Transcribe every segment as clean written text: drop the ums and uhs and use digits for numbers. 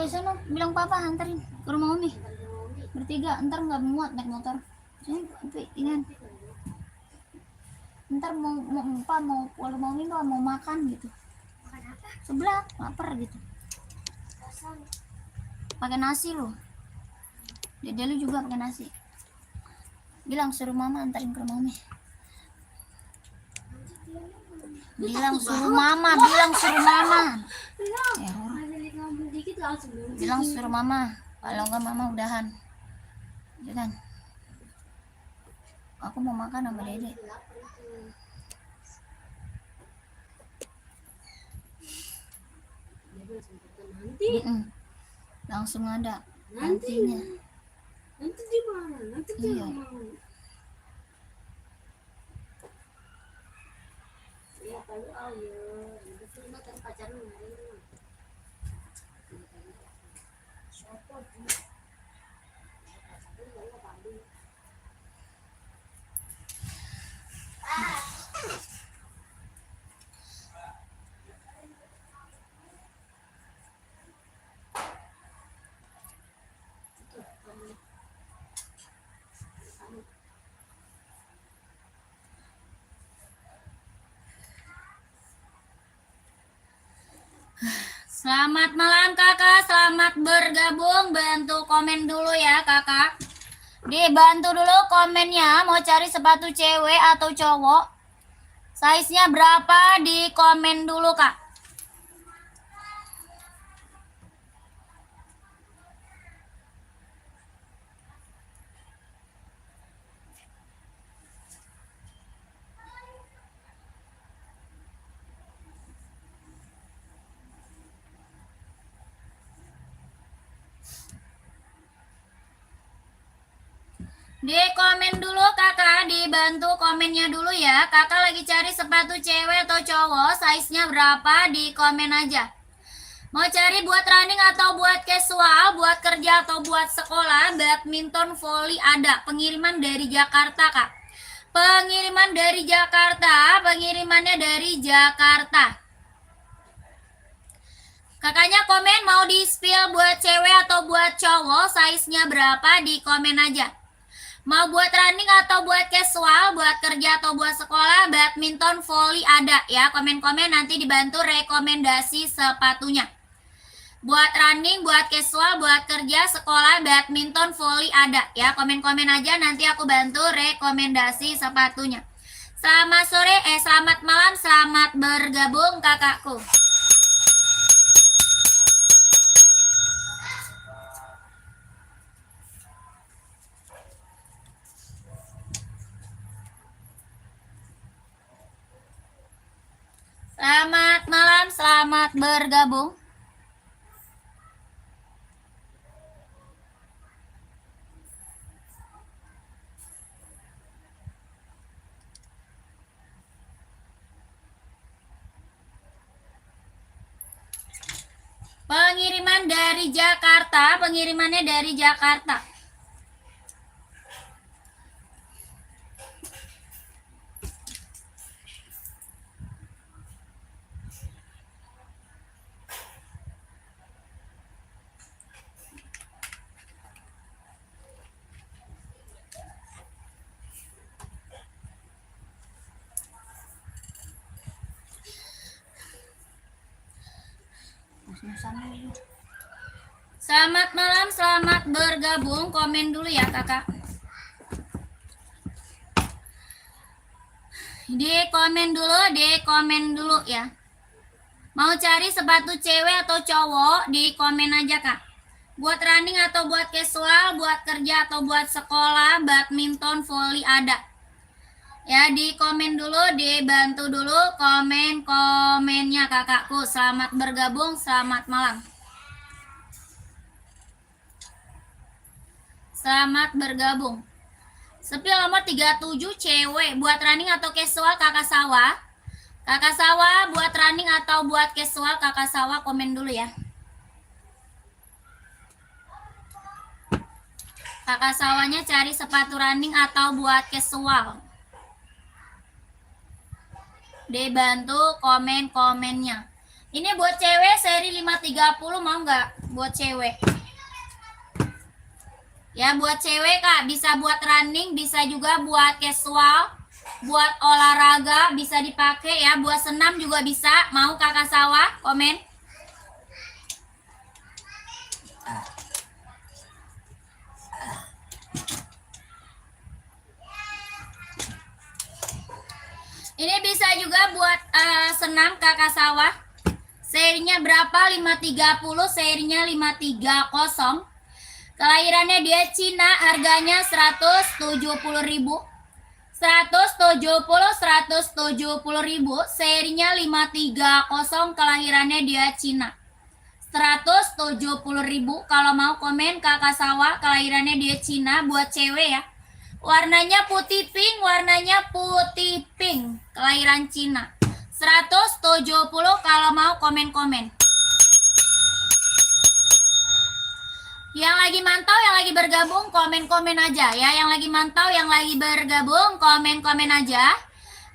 sana bilang papa anterin ke rumah Umi bertiga, ntar nggak muat naik motor. Ini ntar mau kalau mau Umi mau makan gitu. Sebelah lapar gitu. Pakai nasi loh. Dede lu juga pakai nasi. Bilang suruh mama antarin ke rumah Umi. Bilang suruh mama. Bilang suruh mama. Kalau enggak mama udahan. Jangan. Aku mau makan sama Dede. Langsung ada nantinya. Nanti di mana? Nanti dia mau. Ya kalau ayo, itu mah kan pacaran hari. Siapa tuh? Selamat malam kakak, selamat bergabung. Bantu komen dulu ya kakak. Dibantu dulu komennya, mau cari sepatu cewek atau cowok. Size-nya berapa, di komen dulu kak. Di komen dulu kakak, dibantu komennya dulu ya. Kakak lagi cari sepatu cewek atau cowok, size-nya berapa, di komen aja. Mau cari buat running atau buat casual, buat kerja atau buat sekolah, badminton, volley ada. Pengiriman dari Jakarta kak. Pengiriman dari Jakarta, pengirimannya dari Jakarta. Kakaknya komen mau di spill buat cewek atau buat cowok, size-nya berapa, di komen aja. Mau buat running atau buat casual, buat kerja atau buat sekolah, badminton, volley ada ya. Komen-komen nanti dibantu rekomendasi sepatunya. Buat running, buat casual, buat kerja, sekolah, badminton, volley ada ya. Komen-komen aja nanti aku bantu rekomendasi sepatunya. Selamat sore, selamat malam, selamat bergabung kakakku. Selamat malam, selamat bergabung. Pengiriman dari Jakarta, pengirimannya dari Jakarta. Selamat malam, selamat bergabung. Komen dulu ya kakak. Di komen dulu ya. Mau cari sepatu cewek atau cowok, di komen aja kak. Buat running atau buat casual, buat kerja atau buat sekolah, badminton, volley ada. Ya, di komen dulu, dibantu dulu komen-komennya kakakku. Selamat bergabung, selamat malam. Selamat bergabung. Sepil nomor 37 cewek, buat running atau casual kakak sawah. Kakak sawah buat running atau buat casual, kakak sawah komen dulu ya. Kakak sawahnya cari sepatu running atau buat casual. Dibantu komen-komennya. Ini buat cewek seri 530 mau nggak? Buat cewek. Ya buat cewek Kak, bisa buat running, bisa juga buat casual, buat olahraga bisa dipakai ya, buat senam juga bisa. Mau Kakak Sawah? Komen. Ini bisa juga buat senam Kakak Sawah. Serinya berapa? 530, serinya 530. Kelahirannya dia Cina, harganya 170.000. 170.000, serinya 530, kelahirannya dia Cina. 170.000. Kalau mau komen Kakak Sawah, kelahirannya dia Cina, buat cewek ya. Warnanya putih pink, kelahiran Cina. 170 kalau mau komen-komen. Yang lagi mantau, yang lagi bergabung, komen-komen aja ya. Yang lagi mantau, yang lagi bergabung, komen-komen aja.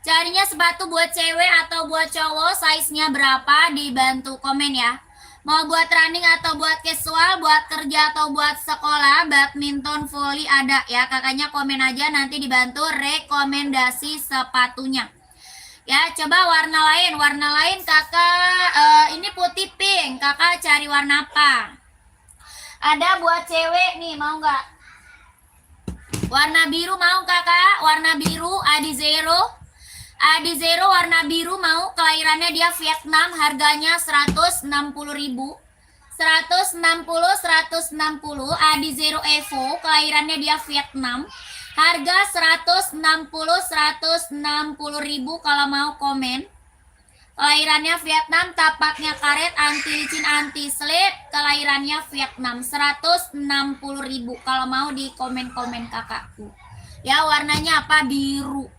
Carinya sepatu buat cewek atau buat cowok, size-nya berapa, dibantu komen ya. Mau buat running atau buat casual, buat kerja atau buat sekolah, badminton, volley ada ya. Kakaknya komen aja, nanti dibantu rekomendasi sepatunya. Ya, coba warna lain kakak, ini putih pink, kakak cari warna apa? Ada buat cewek nih, mau nggak? Warna biru mau kakak? Warna biru, Adizero. Adizero warna biru mau, kelahirannya dia Vietnam, harganya 160.000. 160, Adizero Evo, kelahirannya dia Vietnam. Harga 160.000 kalau mau komen. Kelahirannya Vietnam, tapaknya karet, anti licin, anti slip, kelahirannya Vietnam. 160.000 kalau mau di komen-komen kakakku. Ya warnanya apa? Biru.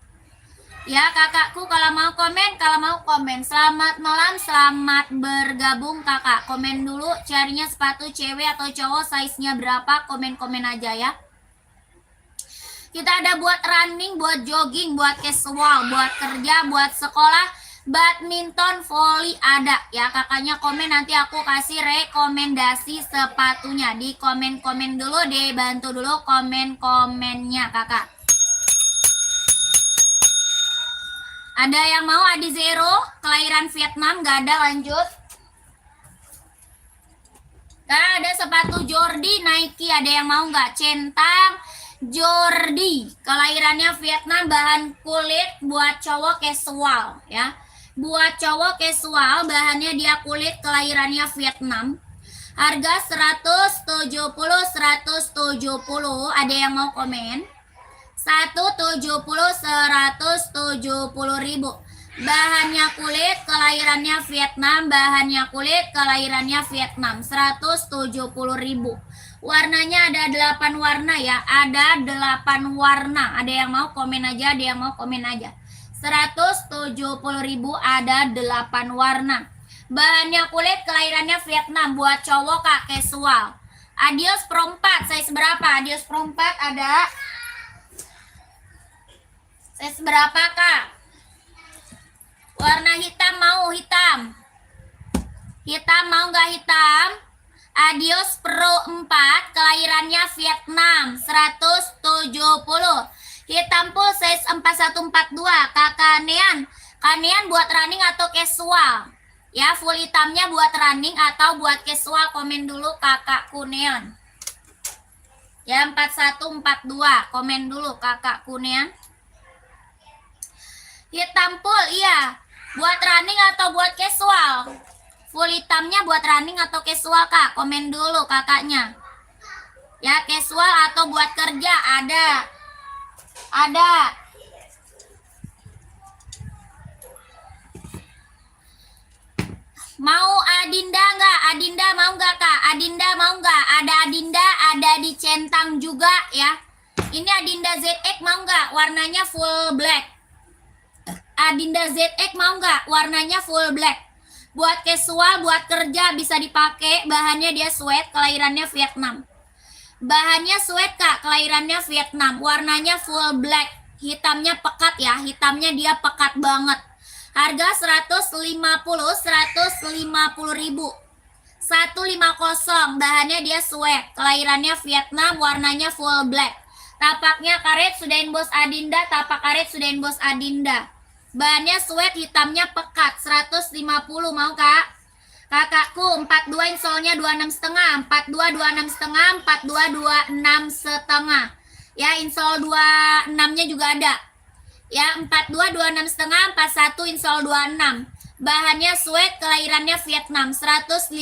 Ya kakakku kalau mau komen. Selamat malam, selamat bergabung kakak. Komen dulu carinya sepatu cewek atau cowok, size-nya berapa, komen-komen aja ya. Kita ada buat running, buat jogging, buat casual, buat kerja, buat sekolah, badminton, volley ada ya. Kakaknya komen, nanti aku kasih rekomendasi sepatunya. Di komen-komen dulu deh, bantu dulu komen-komennya kakak. Ada yang mau Adizero, kelahiran Vietnam, gak ada, lanjut. Nah, ada sepatu Jordi, Nike, ada yang mau nggak? Centang Jordi, kelahirannya Vietnam, bahan kulit, buat cowok casual ya. Buat cowok casual, bahannya dia kulit, kelahirannya Vietnam. Harga 170, ada yang mau komen? 170.000. Bahannya kulit, kelahirannya Vietnam, 170.000. Warnanya ada 8 warna ya, ada 8 warna. Ada yang mau komen aja, 170.000, ada 8 warna. Bahannya kulit, kelahirannya Vietnam, buat cowok kak, casual. Adios Pro 4, size berapa? Adios Pro 4 ada. Size berapa kak? Warna hitam mau, hitam mau nggak hitam? Adios Pro 4, kelahirannya Vietnam, 170. Hitam full size 4142. Kakak Nean, Kanean buat running atau casual? Ya, full hitamnya buat running atau buat casual, komen dulu kakak Kunean. Ya, 4142, komen dulu kakak Kunean. Hitam full, iya. Buat running atau buat casual? Full hitamnya buat running atau casual kak? Komen dulu kakaknya. Ya, casual atau buat kerja? Ada. Mau Adinda nggak? Adinda mau nggak kak? Adinda mau nggak? Ada Adinda, ada di centang juga ya. Ini Adinda ZX mau nggak? Warnanya full black. Adinda ZX mau nggak? Warnanya full black. Buat casual, buat kerja bisa dipakai. Bahannya dia sweat, kelahirannya Vietnam. Bahannya sweat kak, kelahirannya Vietnam. Warnanya full black. Hitamnya pekat ya, hitamnya dia pekat banget. Harga 150.000. 150. Bahannya dia sweat. Kelahirannya Vietnam, warnanya full black. Tapaknya karet sudah bos Adinda, tapak karet sudah bos Adinda. Bahannya sweat, hitamnya pekat. 150, mau Kak? Kakakku 42 insolnya 26,5, 42 26,5, 42 26,5. Ya, insol 26-nya juga ada. Ya, 42 26,5, 41 insol 26. Bahannya sweat, kelahirannya Vietnam. 150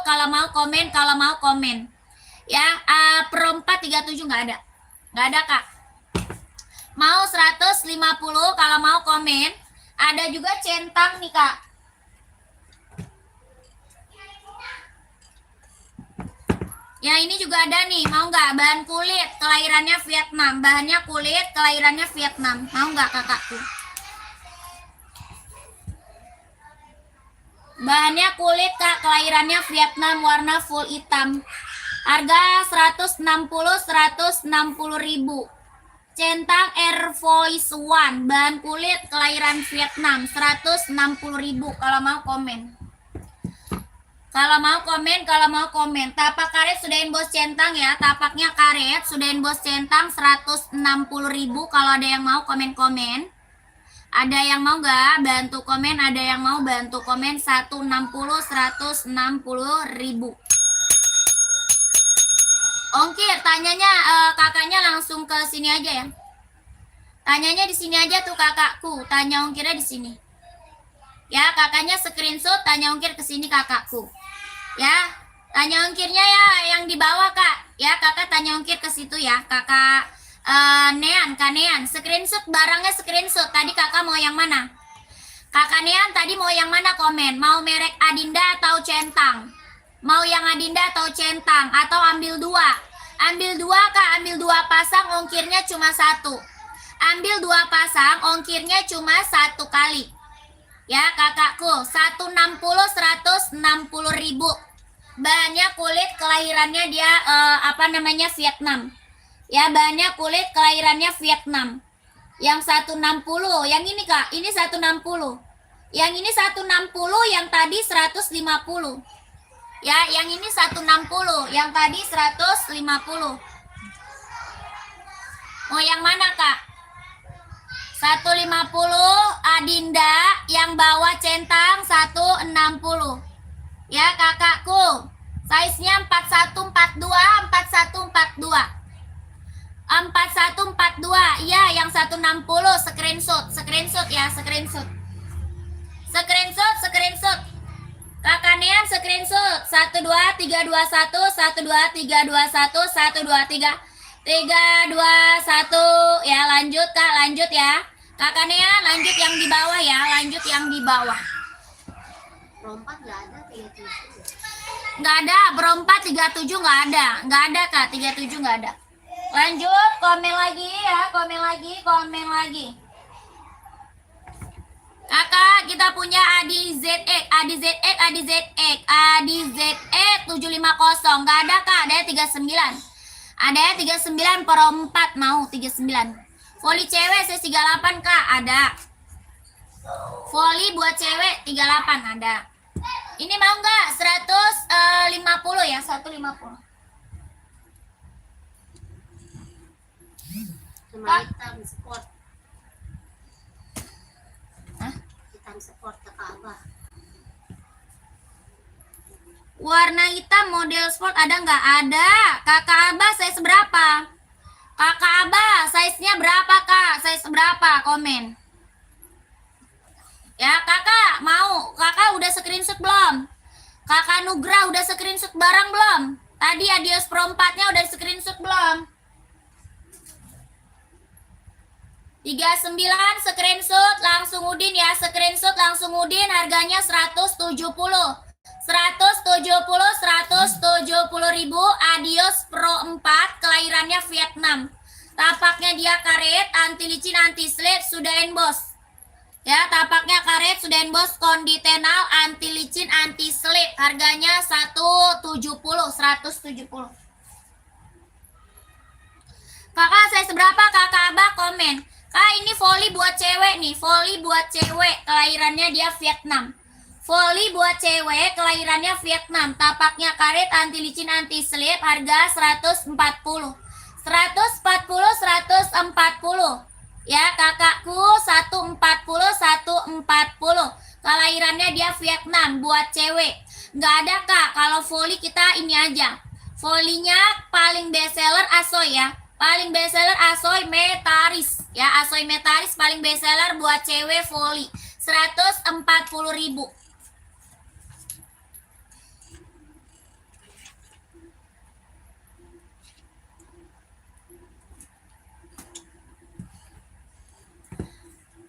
kalau mau komen, kalau mau komen. Ya, per 4 37 nggak ada. Nggak ada, Kak. Mau 150 kalau mau komen. Ada juga centang nih, Kak. Ya, ini juga ada nih. Mau nggak? Bahan kulit, kelahirannya Vietnam. Bahannya kulit, kelahirannya Vietnam. Mau nggak, kakakku? Bahannya kulit, Kak, kelahirannya Vietnam, warna full hitam. Harga 160.000. Centang Air Voice One, bahan kulit, kelahiran Vietnam, 160.000 kalau mau komen. Kalau mau komen, kalau mau komen. Tapak karet sudahin bos centang ya, tapaknya karet sudahin bos centang 160.000 kalau ada yang mau komen-komen. Ada yang mau nggak bantu komen? Ada yang mau bantu komen? 160.000. Ongkir, tanyanya kakaknya langsung ke sini aja ya. Tanyanya di sini aja tuh kakakku. Tanya ongkirnya di sini. Ya, kakaknya screenshot, tanya ongkir ke sini kakakku. Ya, tanya ongkirnya ya yang di bawah, Kak. Ya, kakak tanya ongkir ke situ ya, kakak. Nean, Kak Nean, screenshot barangnya screenshot. Tadi kakak mau yang mana? Kakak Nean tadi mau yang mana komen? Mau merek Adinda atau centang? Mau yang Adinda atau centang? Atau ambil dua? Ambil dua, Kak, ambil dua pasang, ongkirnya cuma satu. Ambil dua pasang, ongkirnya cuma satu kali. Ya, kakakku, 160.000. Bahannya kulit, kelahirannya dia Vietnam. Ya, bahannya kulit, kelahirannya Vietnam. Yang 160, yang ini, Kak, ini 160. Yang ini 160, yang tadi 150. Ya, yang ini 160, yang tadi 150. Mau yang mana, Kak? 150 Adinda, yang bawah centang 160. Ya, kakakku. Size-nya 4142, 4142. 4142, iya, yang 160, screenshot ya, screenshot. Kakak Nean screenshot 12321, 12321, 123 321 ya, lanjut Kak, lanjut ya. Kakak Nean lanjut yang di bawah ya, lanjut yang di bawah. Rompat nggak ada 37. Nggak ada, berempat 37 nggak ada Kak, 37 nggak ada. Lanjut, komen lagi ya, komen lagi. Kakak, kita punya ADZX 750. Nggak ada, Kak, ada 39. Ada 39 per 4, mau 39. Voli cewek C38, Kak, ada. Voli buat cewek 38 ada. Ini mau nggak? 150 ya, 150. Cuma hitam sport. Hah? Hitam sport ke Ka'bah. Warna hitam model sport ada nggak? Ada. Kakak Abah size berapa? Kakak Abah size-nya berapa, Kak? Size berapa? Komen. Ya, kakak mau. Kakak udah screenshot belum? Kakak Nugra udah screenshot barang belum? Tadi Adios Pro 4-nya udah screenshot belum? 39 screenshot langsung Udin ya, screenshot langsung Udin, harganya 170.000 Adios Pro 4, kelahirannya Vietnam. Tapaknya dia karet, anti licin, anti slip, sudah bos. Ya, tapaknya karet, sudah bos, konditenal, anti licin, anti slip, harganya 170. Kakak saya seberapa? Kakak Abah komen. Kak, ini voli buat cewek cewek nih, volley buat cewek, kelahirannya dia Vietnam. Volley buat cewek, kelahirannya Vietnam. Tapaknya karet, anti licin, anti slip, harga 140. 140. Ya, kakakku 140. Kelahirannya dia Vietnam buat cewek. Nggak ada kak, kalau volley kita ini aja. Volley-nya paling bestseller Asoy ya. Paling bestseller Asoy Metaris. Ya, Asoy Metaris paling bestseller buat cewek volley. 140.000.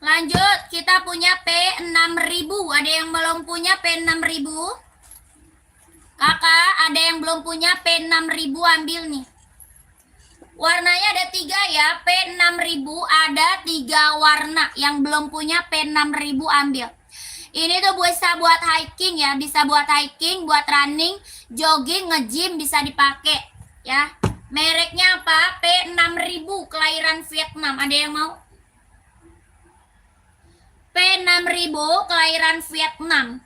Lanjut, kita punya P6000. Ada yang belum punya P6000? Kakak, ada yang belum punya P6000, ambil nih. Warnanya ada 3 ya, P6000 ada 3 warna. Yang belum punya P6000 ambil. Ini tuh bisa buat hiking ya, bisa buat hiking, buat running, jogging, nge-gym bisa dipakai ya. Mereknya apa? P6000, kelahiran Vietnam. Ada yang mau? P6000 kelahiran Vietnam.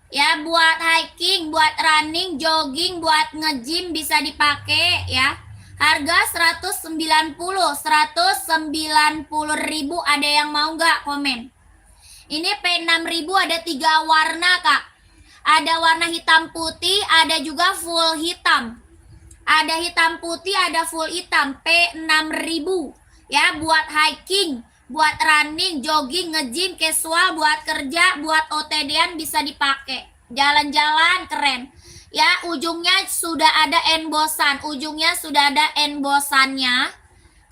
Ya, buat hiking, buat running, jogging, buat nge-gym bisa dipakai ya. Harga 190.000. Ada yang mau nggak? Komen. Ini P6000 ada 3 warna kak. Ada warna hitam putih, ada juga full hitam. Ada hitam putih, ada full hitam. P6000 ya, buat hiking, buat running, jogging, nge-gym, casual, buat kerja, buat OTD-an bisa dipakai. Jalan-jalan keren. Ya, ujungnya sudah ada embosan. Ujungnya sudah ada embosannya.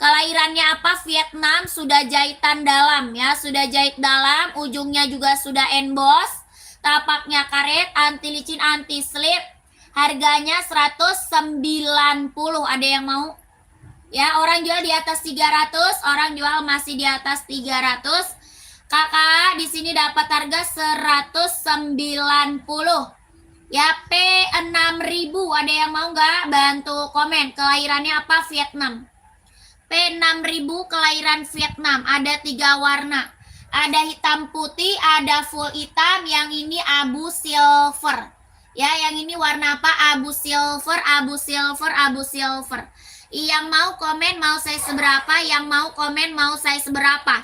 Kelahirannya apa? Vietnam, sudah jahitan dalam ya, sudah jahit dalam, ujungnya juga sudah emboss. Tapaknya karet, anti licin, anti slip. Harganya 190. Ada yang mau? Ya, orang jual di atas 300, orang jual masih di atas 300. Kakak di sini dapat harga 190. Ya, P6000. Ada yang mau nggak? Bantu komen. Kelahirannya apa? Vietnam. P6000 kelahiran Vietnam. Ada 3 warna. Ada hitam putih, ada full hitam, yang ini abu silver. Ya, yang ini warna apa? Abu silver, abu silver, abu silver. Yang mau komen mau size seberapa, yang mau komen mau size berapa.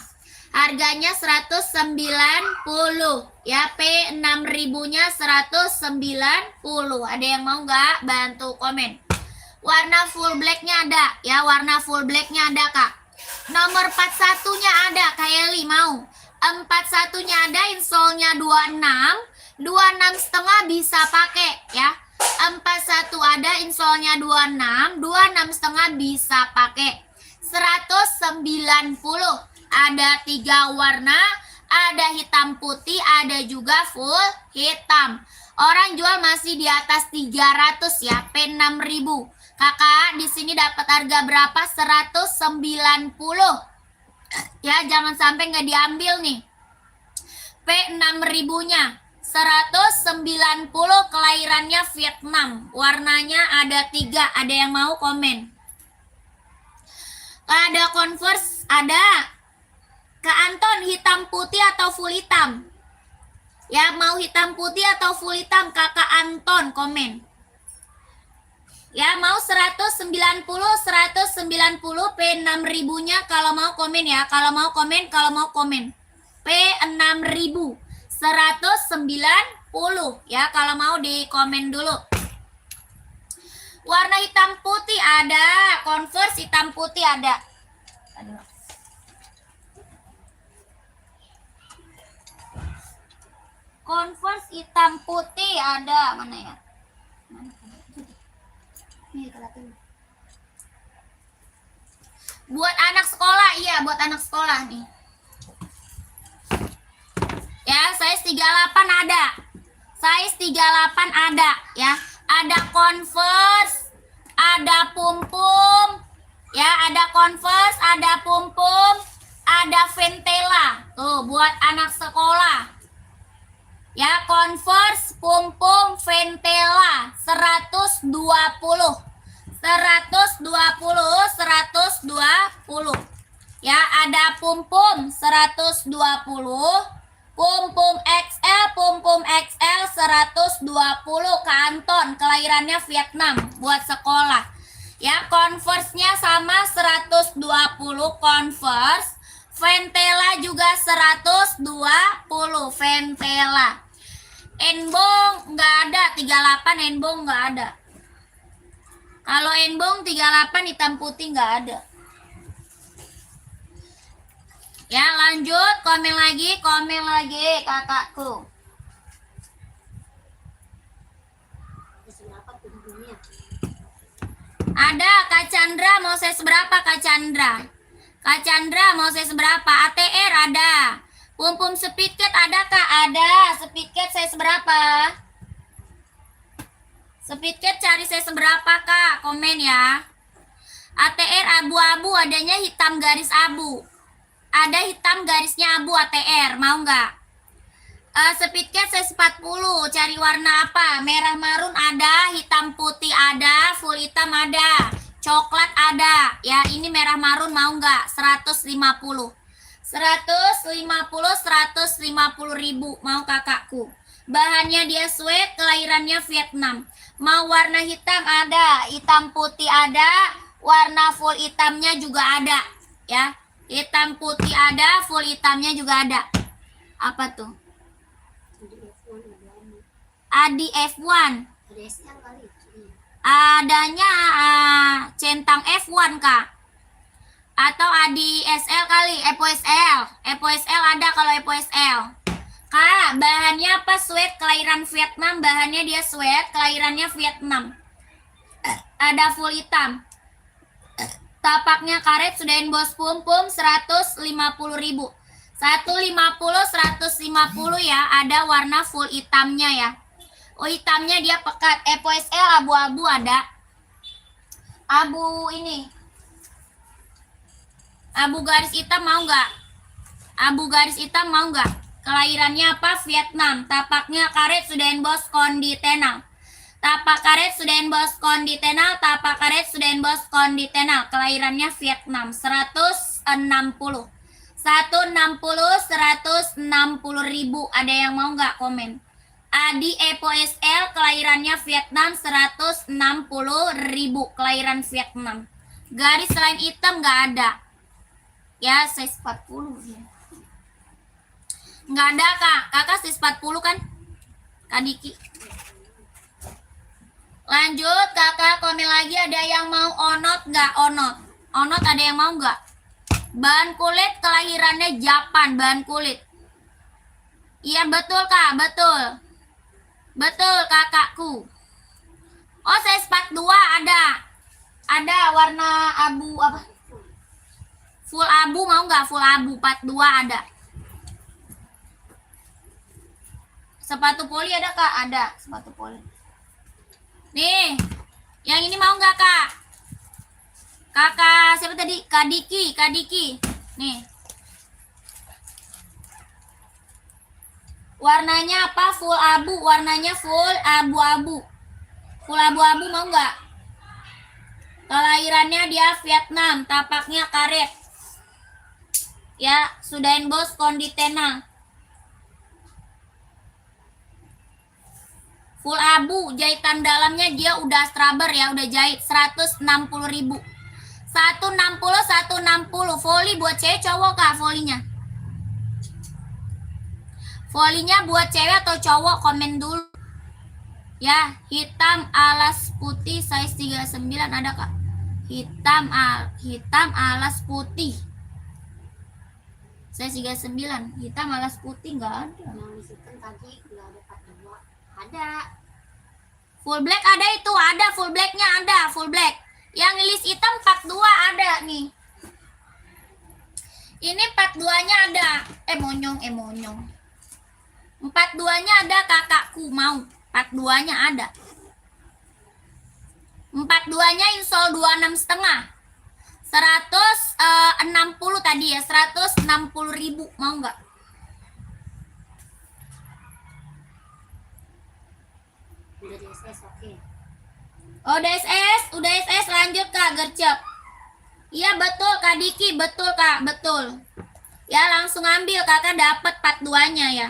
Harganya 190 ya, P6000-nya 190. Ada yang mau nggak? Bantu komen. Warna full black-nya ada ya, warna full black-nya ada kak. Nomor 41-nya ada, Kak Eli mau. 41-nya ada, insole-nya 26. 26,5 bisa pakai ya. 41 ada, insole-nya 26. 26,5 bisa pakai. 190. Ada 3 warna, ada hitam putih, ada juga full hitam. Orang jual masih di atas 300 ya, P6000. Kakak di sini dapat harga berapa? 190. Ya, jangan sampai nggak diambil nih. P6000-nya 190, kelahirannya Vietnam. Warnanya ada 3. Ada yang mau komen? Ada Converse, ada. Kak Anton, hitam putih atau full hitam? Ya, mau hitam putih atau full hitam? Kakak Anton komen. Ya, mau 190 P6000-nya kalau mau komen ya. Kalau mau komen, P6000 190 ya, kalau mau di komen dulu. Warna hitam putih ada, Converse hitam putih ada. Converse hitam putih ada, mana ya? Buat anak sekolah, iya buat anak sekolah nih. Ya, size 38 ada. Size 38 ada ya. Ada Converse, ada Pum-Pum. Ya, ada Converse, ada Pum-Pum, ada Ventela. Tuh, buat anak sekolah. Ya, Converse, Pum-Pum, Ventela 120. Ya, ada pum-pum 120, pum-pum XL 120, Kanton, kelahirannya Vietnam, buat sekolah. Ya, Converse-nya sama 120 Converse. Ventela juga 120 Ventela. Enbong nggak ada, 38 Enbong nggak ada. Kalau Enbong 38 hitam putih nggak ada. Ya, lanjut, komen lagi kakakku. Berapa pun-punnya? Ada Kak Chandra, mau saya seberapa Kak Chandra? Kak Chandra mau saya seberapa? ATR ada. Pum-pum speedcat ada Kak? Ada. Speedcat saya seberapa? Speedcat cari saya seberapa Kak? Komen ya. ATR abu-abu, adanya hitam garis abu. Ada hitam garisnya abu ATR, mau nggak? Speedcat saya 40, cari warna apa? Merah marun ada, hitam putih ada, full hitam ada, coklat ada. Ya, ini merah marun mau nggak? 150. 150 ribu, mau kakakku. Bahannya dia suede, kelahirannya Vietnam. Mau warna hitam ada, hitam putih ada, warna full hitamnya juga ada. Ya, hitam putih ada, full hitamnya juga ada. Apa tuh? Adi F1. Ada SL kali. Adanya centang F1 Kak. Atau Adi SL kali, Epo SL. Epo SL ada kalau Epo SL. Kak, bahannya apa? Suede, kelahiran Vietnam. Bahannya dia suede, kelahirannya Vietnam. Ada full hitam. Tapaknya karet, sudah bos pum-pum 150 ribu. 150 ya, ada warna full hitamnya ya. Oh, hitamnya dia pekat. Epo SL abu-abu ada. Abu ini. Abu garis hitam mau nggak? Abu garis hitam mau nggak? Kelahirannya apa? Vietnam. Tapaknya karet sudah bos konditenal. Tapak karet sudah bos konditenal. Tapak karet sudah bos konditenal. Kelahirannya Vietnam. 160. 160 ribu. Ada yang mau nggak komen? Adi Epo SL, kelahirannya Vietnam, 160 ribu. Kelahiran Vietnam. Garis selain hitam nggak ada. Ya, size 40 ya. Nggak ada Kak. Kakak size 40 kan? Kak Diki. Lanjut, kakak komen lagi, ada yang mau onot nggak? Onot. Onot ada yang mau nggak? Bahan kulit kelahirannya Japan, bahan kulit. Iya betul Kak, betul. Betul kakakku. Oh, size 42 ada. Ada warna abu apa? Full abu mau nggak? Full abu 42 ada. Sepatu poli ada Kak? Ada sepatu poli. Nih, yang ini mau nggak Kak? Kakak siapa tadi? Kak Diki, Kak Diki. Nih. Warnanya apa? Full abu, warnanya full abu-abu. Full abu-abu mau nggak? Kelahirannya dia Vietnam, tapaknya karet. Ya, sudah bos konditenal. Full abu, jahitan dalamnya dia udah straber ya, udah jahit. 160 ribu. 160. Voli buat cewek cowok Kak volinya? Volinya buat cewek atau cowok? Komen dulu. Ya, hitam alas putih size 39 ada Kak. Hitam alas putih. Size 39, hitam alas putih nggak ada. Yang hitam tadi nggak ada 42. Ada. Full black ada itu, ada full blacknya ada, full black. Yang list hitam 42 ada nih. Ini 42-nya ada. Monyong. 42-nya ada kakakku, mau. 42-nya ada. 42-nya insol 26 setengah. 160 tadi ya, 160 ribu, mau nggak? Udah di SS, oke. Oh, udah SS, lanjut Kak, gercep. Iya betul Kak Diki, betul Kak, betul. Ya langsung ambil, kakak dapat 42-nya ya.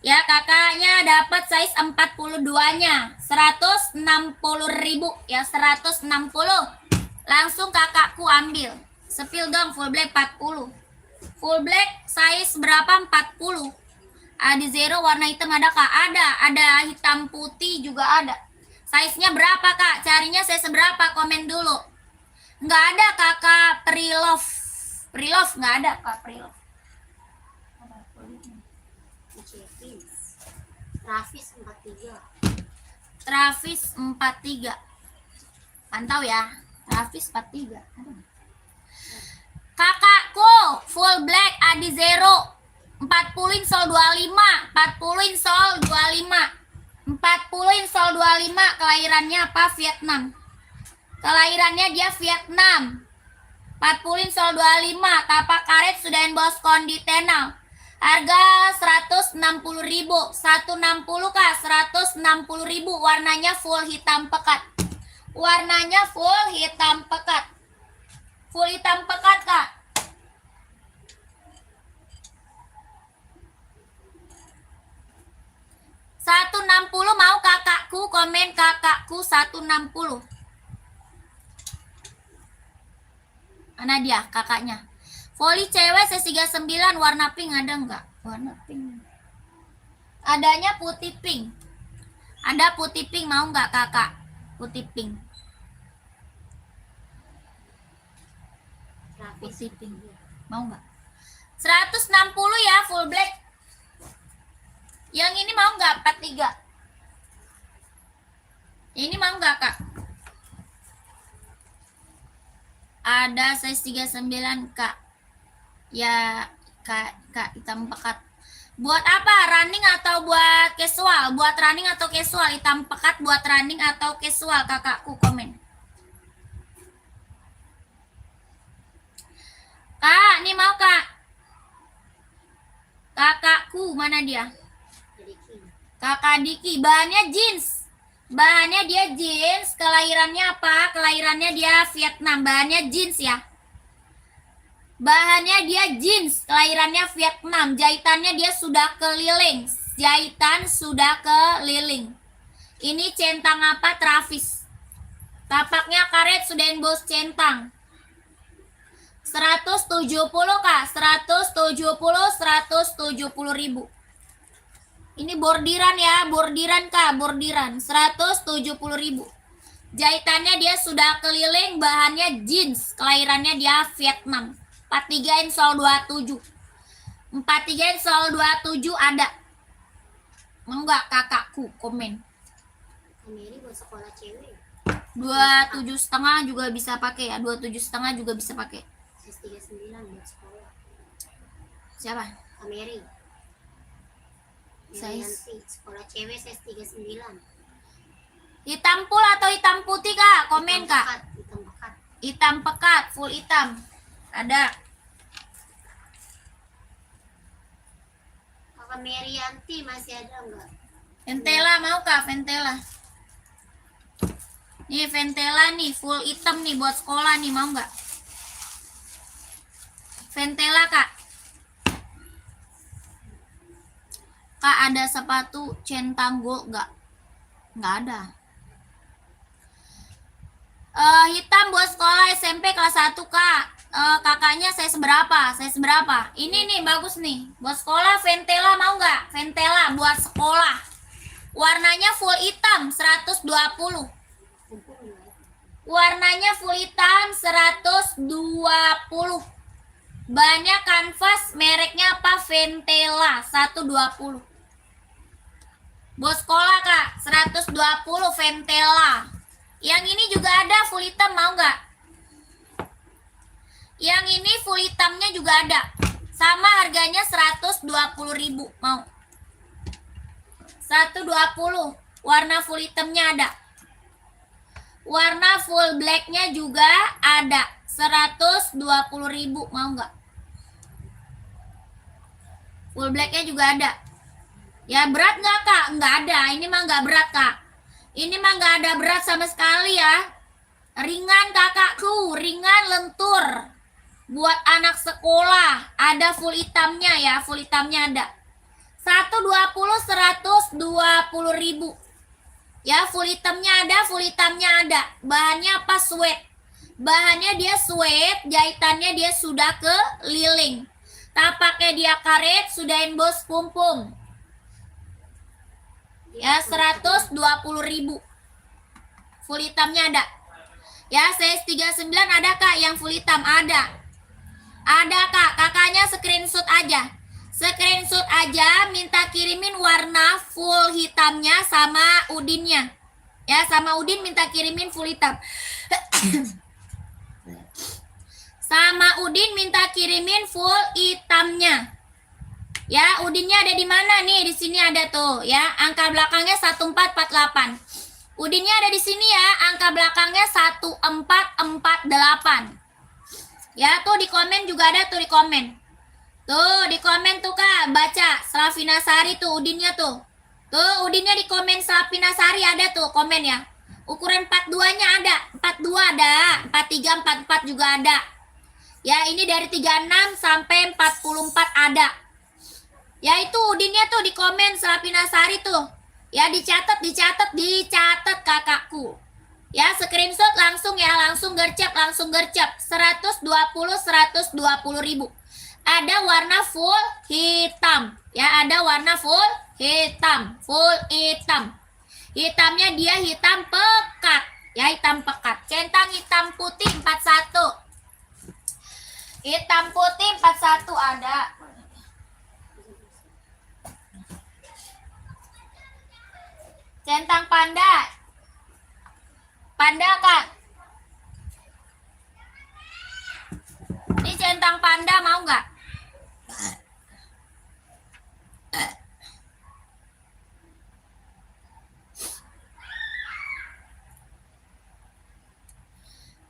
Ya kakaknya dapat size 42-nya, 160.000 ya, 160. Langsung kakakku ambil. Spill dong full black 40. Full black size berapa? 40. Ada zero warna hitam ada Kak? Ada hitam putih juga ada. Size-nya berapa Kak? Carinya size berapa? Komen dulu. Nggak ada kakak Prilove. Prilove nggak ada Kak Prilove. Travis 43. Travis 43. Pantau ya. Travis 43. Kakakku full black Adi Zero 40 insol 25, 40 insol 25, 40 insol 25. Kelahirannya apa? Vietnam. Kelahirannya dia Vietnam. 40 insol 25. Tapak karet sudah embos konditenal. Harga 160.000. 160 Kak, 160.000. Warnanya full hitam pekat. Warnanya full hitam pekat. Full hitam pekat Kak. $160 mau kakakku, komen kakakku 160. Mana dia kakaknya? Volley cewek C39 warna pink ada nggak? Warna pink. Adanya putih pink. Ada putih pink mau nggak kakak? Putih pink. Putih pink. Mau nggak? 160 ya full black. Yang ini mau nggak? 43. Ini mau nggak kak? Ada size 39 kak. Ya kak hitam pekat. Buat apa? Running atau buat casual? Buat running atau casual? Hitam pekat buat running atau casual? Kakakku komen. Kak, ini mau kak? Kakakku mana dia? Kakak Diki. Bahannya jeans. Bahannya dia jeans. Kelahirannya apa? Kelahirannya dia Vietnam. Bahannya jeans ya. Bahannya dia jeans, kelahirannya Vietnam, jahitannya dia sudah keliling, jahitan sudah keliling. Ini centang apa? Travis. Tapaknya karet sudah embos centang. 170 kak, 170.000. Ini bordiran ya, bordiran kak, bordiran 170.000. Jahitannya dia sudah keliling, bahannya jeans, kelahirannya dia Vietnam. 43 insol 27. 43 insol 27 ada. Mau nggak kakakku komen? Ini buat sekolah cewek. 27,5 juga bisa pakai ya. 27,5 juga bisa pakai. Size 39 buat sekolah. Siapa? Kameri. Size sekolah cewek size 39. hitam full atau hitam putih kak? Komen kak. Hitam pekat. Hitam pekat, full hitam. Ada. Kakak Merianti masih ada enggak? Ventela mau kak? Ventela. Nih Ventela nih, full hitam nih buat sekolah nih, mau nggak? Ventela kak. Kak ada sepatu centang gold nggak? Nggak ada. Hitam buat sekolah SMP kelas 1 kak. Kakaknya size berapa? Size berapa? Ini nih bagus nih. Buat sekolah Ventela mau nggak? Ventela buat sekolah. Warnanya full hitam 120. Warnanya full hitam 120. Bahannya kanvas, mereknya apa? Ventela 120. Buat sekolah kak 120 Ventela. Yang ini juga ada full hitam mau nggak? Yang ini full hitamnya juga ada. Sama harganya 120.000. Mau? 120. Warna full hitamnya ada. Warna full blacknya juga ada. 120.000. Mau nggak? Full blacknya juga ada. Ya berat nggak kak? Nggak ada. Ini mah nggak berat kak. Ini mah nggak ada berat sama sekali ya. Ringan kakakku, ringan lentur. Buat anak sekolah, ada full hitamnya ya, full hitamnya ada. 120 120 ribu. Ya, full hitamnya ada. Bahannya apa? Sweat. Bahannya dia sweat, jahitannya dia sudah keliling. Tapaknya dia karet, sudah emboss pumpung. Ya, 120 ribu. Full hitamnya ada. Ya, size 39 ada kak yang full hitam? Ada. Ada kak, kakaknya screenshot aja. Screenshot aja, minta kirimin warna full hitamnya sama udinnya. Ya, sama udin minta kirimin full hitam. Sama udin minta kirimin full hitamnya. Ya, udinnya ada di mana nih? Di sini ada tuh, ya. Angka belakangnya 1448. Udinnya ada di sini ya, angka belakangnya 1448. Ya, tuh di komen juga ada tuh di komen. Tuh di komen tuh kak, baca Slavina Sari tuh udinnya tuh. Tuh udinnya di komen Slavina Sari ada tuh komen ya. Ukuran 42-nya ada, 42 ada, 43, 44 juga ada. Ya, ini dari 36 sampai 44 ada. Ya, itu udinnya tuh di komen Slavina Sari tuh. Ya, dicatat kakakku. Ya, screenshot langsung ya, langsung gercep. 120 ribu. Ada warna full hitam. Ya, ada warna full hitam. Hitamnya dia hitam pekat. Ya, hitam pekat. Centang hitam putih 41. Hitam putih 41 ada. Centang panda. Panda kak. Ini centang panda mau nggak?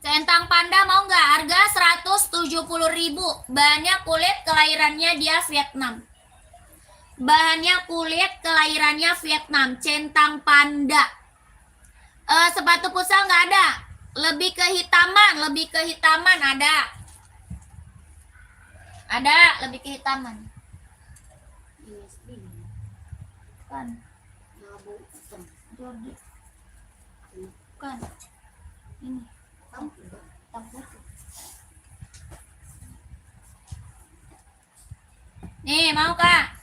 Centang panda mau nggak? Harga 170 ribu. Bahannya kulit, kelahirannya dia Vietnam. Centang panda. Sepatu futsal nggak ada. Lebih ke hitaman ada. Ada lebih ke hitaman. Kan. Jordi. Kan. Ini. Nih, mau kak?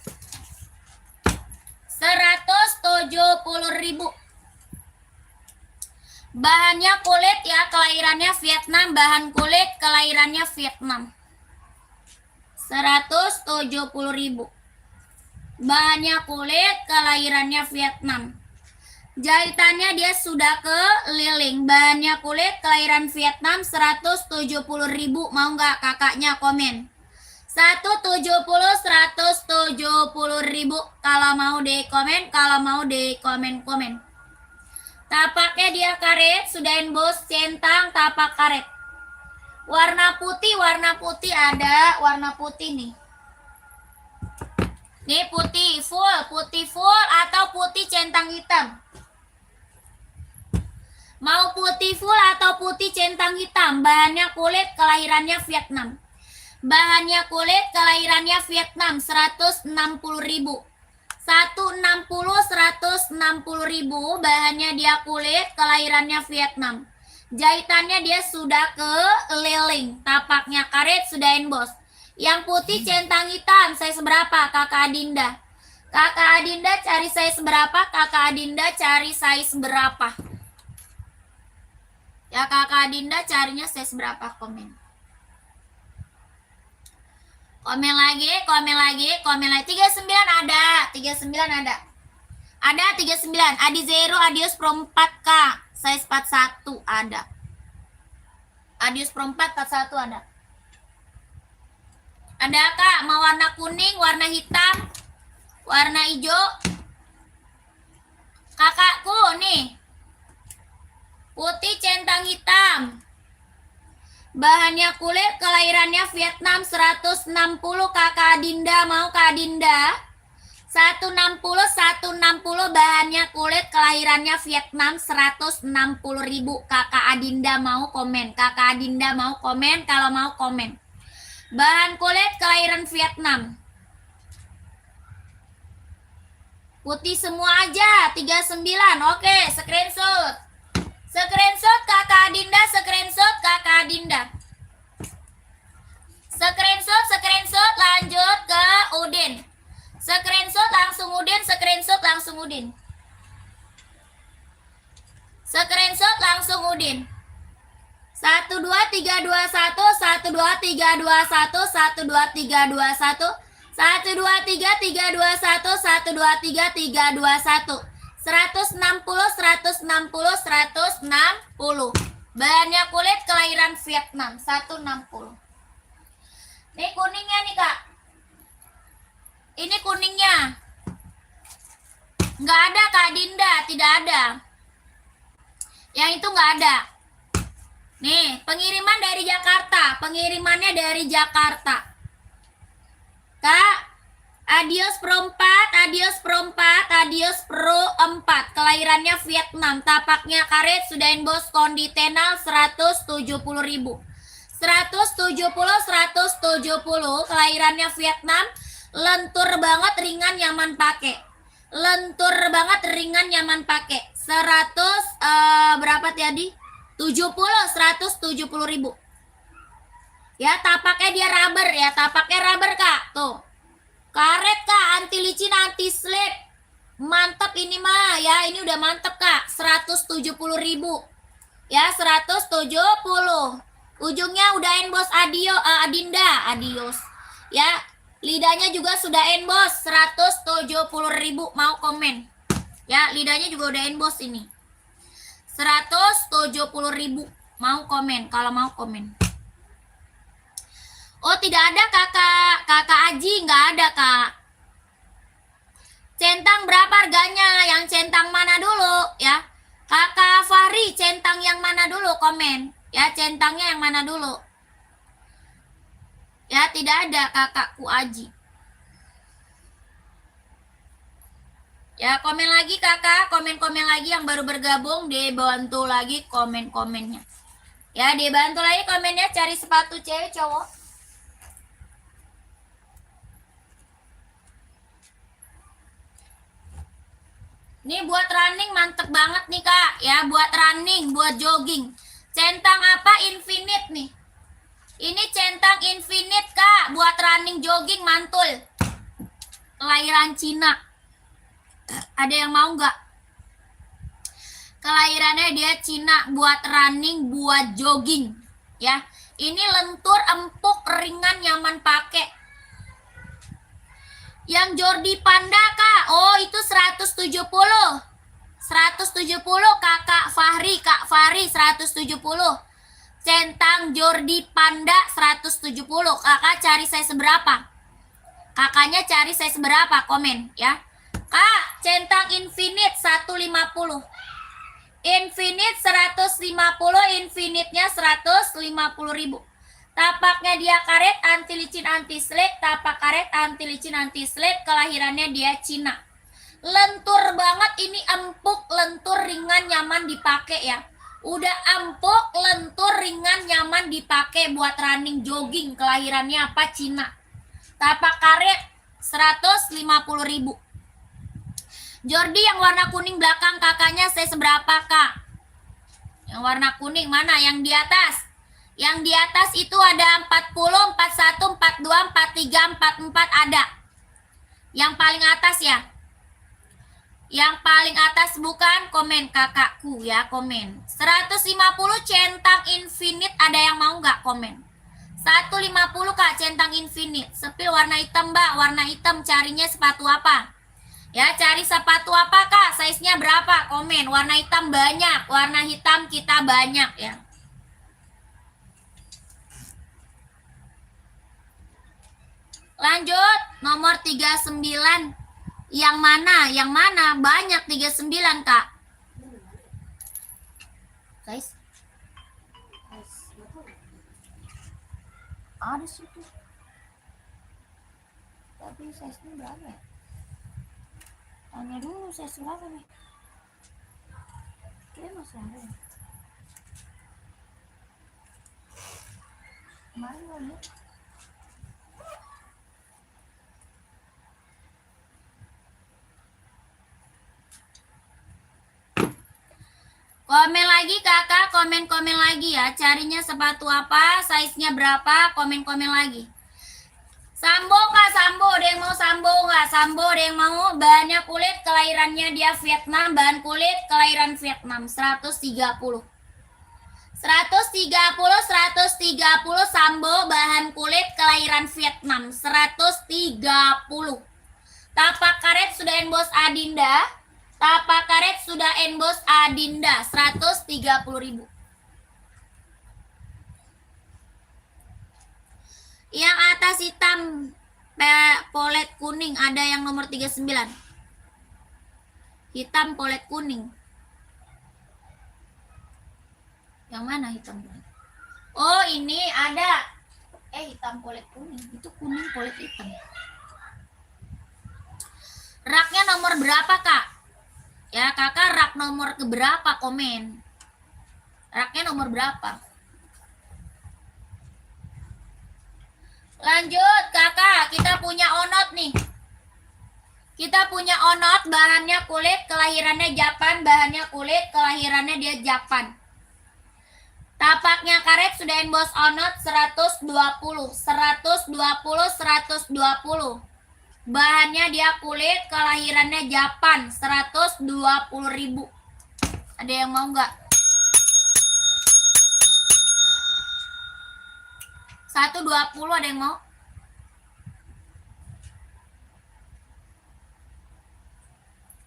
170 ribu. Bahannya kulit ya, kelahirannya Vietnam. Bahan kulit, kelahirannya Vietnam. 170 ribu. Bahannya kulit, kelahirannya Vietnam. Jahitannya dia sudah keliling. Bahannya kulit, kelahiran Vietnam. 170 ribu. Mau nggak kakaknya komen? 170 ribu. Kalau mau di komen, komen. Tapaknya dia karet, sudah emboss centang, tapak karet. Warna putih ada, warna putih nih. Nih putih full atau putih centang hitam. Mau putih full atau putih centang hitam. Bahannya kulit, kelahirannya Vietnam. 160 ribu. 160 ribu. Bahannya dia kulit, kelahirannya Vietnam. Jahitannya dia sudah keliling. Tapaknya karet, sudah emboss. Yang putih centang hitam, size berapa kakak Adinda? Kakak Adinda cari size berapa? Ya, kakak Adinda carinya size berapa? Komen lagi. 39 ada. 39. Ada 39. Adi Zero, Adios Pro 4K. Size 41 ada. Adios Pro 4, 41 ada. Ada kak, mau warna kuning, warna hitam, warna hijau. Kakakku nih. Putih centang hitam. Bahannya kulit, kelahirannya Vietnam. 160 kakak Adinda. Mau kak Adinda? 160 bahannya kulit, kelahirannya Vietnam, 160.000. Kakak Adinda mau komen. Kakak Adinda mau komen, kalau mau komen. Bahan kulit kelahiran Vietnam. Putih semua aja, 39. Oke, screenshot. Screenshot Kakak Adinda, screenshot Kakak Adinda. Screenshot lanjut ke Udin. Screenshot langsung Udin, screenshot langsung Udin. Screenshot langsung Udin. 1 2 3 2 1 1 2 3 2 1 1 2 3 2 1 1 2 3 3 2 1 1 2 3 3 2 1 160 160 160. Bahannya kulit kelahiran Vietnam 160. Ini kuningnya nih Kak. Ini kuningnya. Nggak ada Kak Dinda, tidak ada. Yang itu nggak ada. Nih, pengiriman dari Jakarta. Pengirimannya dari Jakarta. Kak, Adios Pro 4, Adios Pro 4, Adios Pro 4. Kelahirannya Vietnam. Tapaknya karet, sudah inbox konditenal 170.000. 170. Kelahirannya Vietnam. Lentur banget, ringan, nyaman pakai. Lentur banget, ringan, nyaman pakai. 100 berapa tadi? 170.000. Ya, tapaknya dia rubber ya, tapaknya rubber Kak. Tuh. Karet Kak, anti licin, anti slip. Mantap ini mah ya, ini udah mantep Kak. 170.000. Ya, 170. Ujungnya udah emboss Adinda, adios. Ya, lidahnya juga sudah emboss 170.000. Mau komen? Ya, lidahnya juga udah emboss ini. 170.000. Mau komen? Kalau mau komen. Oh, tidak ada kakak Aji, nggak ada Kak. Centang berapa harganya? Yang centang mana dulu ya? Kakak Fahri, centang yang mana dulu? Komen. Ya, centangnya yang mana dulu? Ya, tidak ada kakakku Aji. Ya, komen lagi kakak, komen-komen lagi yang baru bergabung, dibantu lagi komen-komennya. Ya, dibantu lagi komennya, cari sepatu cewek cowok. Ini buat running mantep banget nih Kak. Ya, buat running, buat jogging. Centang apa? Infinite nih. Ini centang Infinite Kak. Buat running jogging mantul. Kelahiran Cina. Ada yang mau nggak? Kelahirannya dia Cina, buat running, buat jogging. Ya, ini lentur, empuk, ringan, nyaman pakai. Yang Jordi Panda Kak, oh itu 170. 170 Kak Fahri 170. Centang Jordi Panda 170. Kakak cari saya seberapa? Kakaknya cari saya seberapa? Komen ya. Kak, centang Infinite 150. Infinite 150, Infinite-nya 150.000. Tapaknya dia karet, anti licin, anti slip. Tapak karet, anti licin, anti slip. Kelahirannya dia Cina. Lentur banget, ini empuk, lentur, ringan, nyaman dipakai ya. Udah empuk, lentur, ringan, nyaman dipakai buat running, jogging. Kelahirannya apa? Cina. Tapak karet 150.000. Jordi yang warna kuning belakang kakaknya saya seberapa Kak? Yang warna kuning mana? Yang di atas? Yang di atas itu ada 40, 41, 42, 43, 44 ada. Yang paling atas ya. Yang paling atas bukan, komen kakakku ya, komen. 150 centang Infinite, ada yang mau nggak? Komen. 150 Kak, centang Infinite. Sepil warna hitam Mbak, warna hitam, carinya sepatu apa? Ya, cari sepatu apa Kak? Size-nya berapa? Komen. Warna hitam banyak, warna hitam kita banyak ya. Lanjut, nomor 39. Yang mana? Yang mana? Banyak 39 Kak. Guys. Ada situ. Tapi size-nya berapa ya? Tanya dulu saya silakan nih. Oke, masih ada. Kemarin nggak lihat. Komen lagi kakak, komen lagi ya. Carinya sepatu apa, size-nya berapa, komen lagi. Sambo nggak Sambo? Ada yang mau Sambo nggak? Sambo ada yang mau? Bahannya kulit, kelahirannya dia Vietnam. Bahan kulit, kelahiran Vietnam. 130. 130 Sambo, bahan kulit, kelahiran Vietnam. 130. Tapak karet sudah embos Adinda. Tapak karet sudah embos Adinda. 130.000. Yang atas hitam polet kuning, ada yang nomor 39. Hitam polet kuning. Yang mana hitam? Oh, ini ada. Hitam polet kuning. Itu kuning polet hitam. Raknya nomor berapa, Kak? Ya, kakak rak nomor keberapa, komen. Raknya nomor berapa? Lanjut kakak, kita punya onot nih. Kita punya onot, bahannya kulit, kelahirannya Japan. Bahannya kulit, kelahirannya dia Japan. Tapaknya karet sudah embos onot 120. 120. Bahannya dia kulit, kelahirannya Japan. 120.000. Ada yang mau nggak? 120 ada yang mau?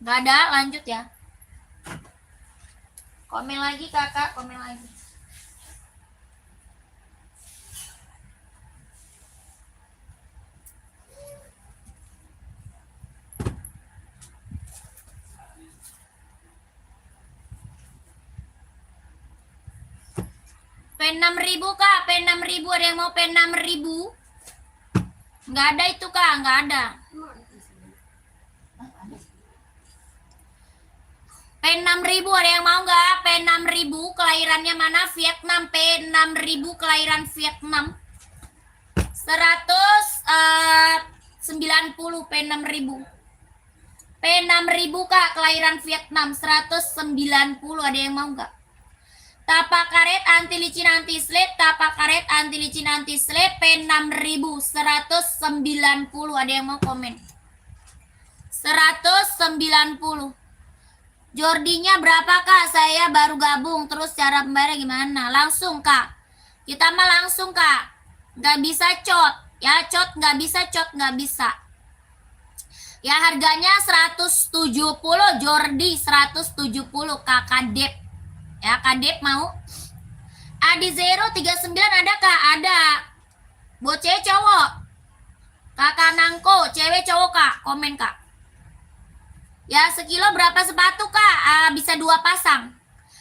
Nggak ada, lanjut ya. Komen lagi kakak, komen lagi. Pen 6.000 kak, pen 6.000 ada yang mau pen 6.000? Nggak ada itu kak, nggak ada. Pen 6.000 ada yang mau nggak? Pen 6.000 kelahirannya mana? Vietnam. Pen 6.000 kelahiran Vietnam. 190 pen 6.000. Pen 6.000 kak kelahiran Vietnam. 190 ada yang mau nggak? Tapak karet anti licin anti slip, tapak karet anti licin anti slip, pen 6.000. 190 ada yang mau komen? 190. Jordinya berapa kak? Saya baru gabung, terus cara pembayaran gimana? Langsung kak. Kita mah langsung kak. Nggak bisa cot. Ya cot nggak bisa, cot nggak bisa. Ya harganya 170, Jordi 170 kakak Dep. Ya Kadep mau? Adi Zero 39 ada kak? Ada. Buat cewek cowok? Kakak Nangko, cewek cowok kak? Komen kak. Ya sekilo berapa sepatu kak? Bisa 2 pasang.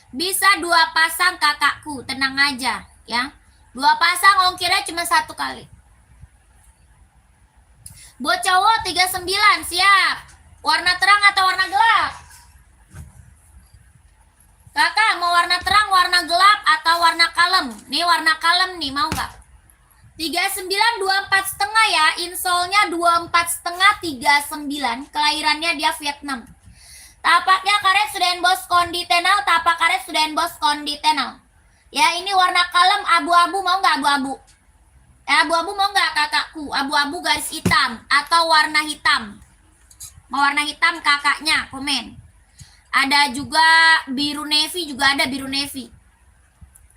Bisa 2 pasang kakakku, tenang aja ya. 2 pasang ongkirnya cuma 1 kali. Buat cowok 39 siap. Warna terang atau warna gelap? Kakak mau warna terang, warna gelap, atau warna kalem? Nih warna kalem nih, mau nggak? 39 24,5 ya, insolnya 24,5 39, kelahirannya dia Vietnam. Tapaknya karet sudah embos konditenal, tapak karet sudah embos konditenal. Ya ini warna kalem abu-abu, mau nggak abu-abu? Abu-abu mau nggak kakakku? Abu-abu garis hitam atau warna hitam? Mau warna hitam kakaknya, komen. Ada juga biru navy, juga ada biru navy.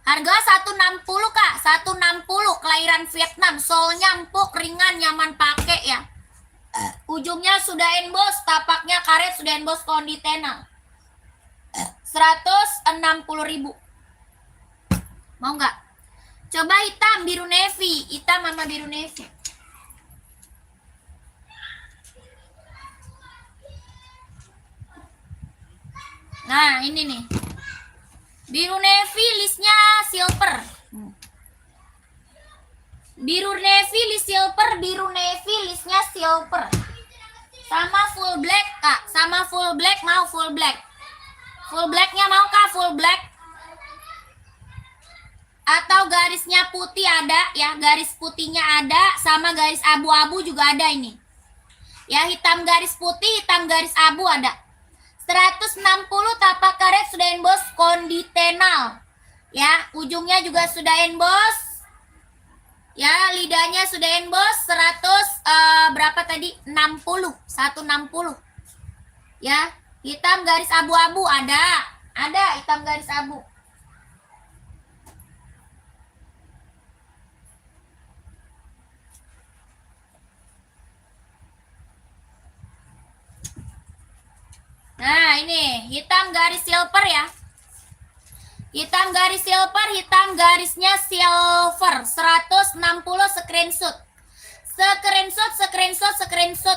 Harga 160 kak, 160 kelahiran Vietnam. Solnya empuk, ringan, nyaman pakai ya. Ujungnya sudah embos, tapaknya karet sudah embos konditenal. 160.000. Mau nggak? Coba hitam, biru navy, hitam sama biru navy. Nah ini nih, biru navy listnya silver. Biru navy list silver, biru navy listnya silver. Sama full black kak, sama full black mau full black. Full blacknya mau kak, full black. Atau garisnya putih ada ya, garis putihnya ada, sama garis abu-abu juga ada ini. Ya, hitam garis putih, hitam garis abu ada. 160 tapak karet sudah emboss konditenal. Ya, ujungnya juga sudah emboss. Ya, lidahnya sudah emboss 100 berapa tadi? 60, 160. Ya, hitam garis abu-abu ada. Ada hitam garis abu. Nah, ini hitam garis silver ya. Hitam garis silver, hitam garisnya silver 160 screenshot. Screenshot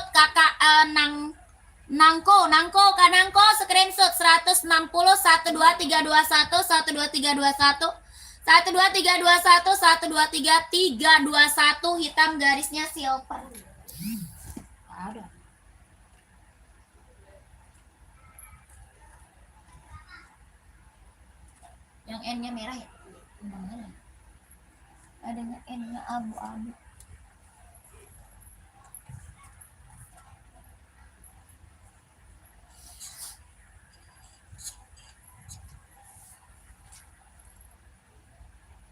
kakak nangko screenshot 160 12321 12321 12321 12321 hitam garisnya silver. Ada. Yang N-nya merah ya? Mana? Adanya N-nya abu-abu.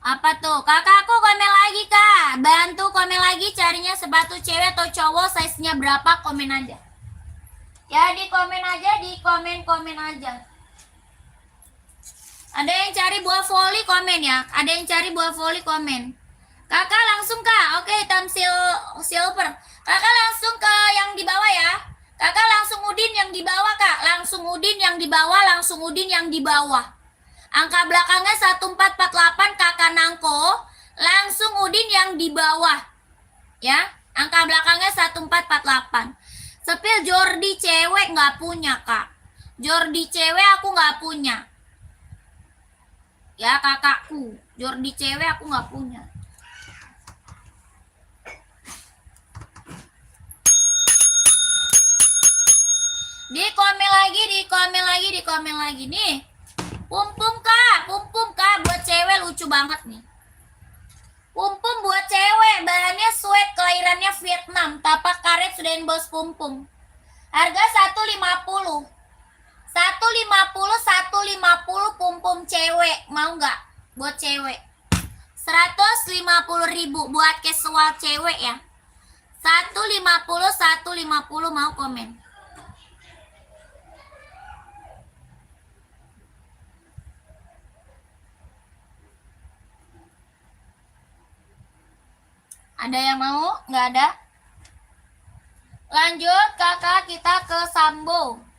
Apa tuh? Kakakku komen lagi kak. Bantu komen lagi carinya sepatu cewek atau cowok, size-nya berapa, komen aja. Ya di komen aja, di komen aja. Ada yang cari buah voli komen ya. Ada yang cari buah voli komen. Kakak langsung kak. Oke, hitam silver. Kakak langsung ke yang di bawah ya. Kakak langsung udin yang di bawah kak. Langsung udin yang di bawah. Langsung udin yang di bawah. Angka belakangnya 1448 kakak nangko. Langsung udin yang di bawah. Ya. Angka belakangnya 1448. Sepil Jordi cewek nggak punya kak. Jordi cewek aku nggak punya. Ya kakakku, Jordi cewek aku nggak punya. Di komen lagi nih. Pumpum kak buat cewek lucu banget nih. Pumpum buat cewek, bahannya sweat, kelahirannya Vietnam, tapak karet sudah emboss pumpum. Harga 150. 150 pumpum cewek, mau nggak buat cewek? 150.000 buat casual cewek ya. 150 mau komen. Ada yang mau? Nggak ada? Lanjut kakak, kita ke Sambo.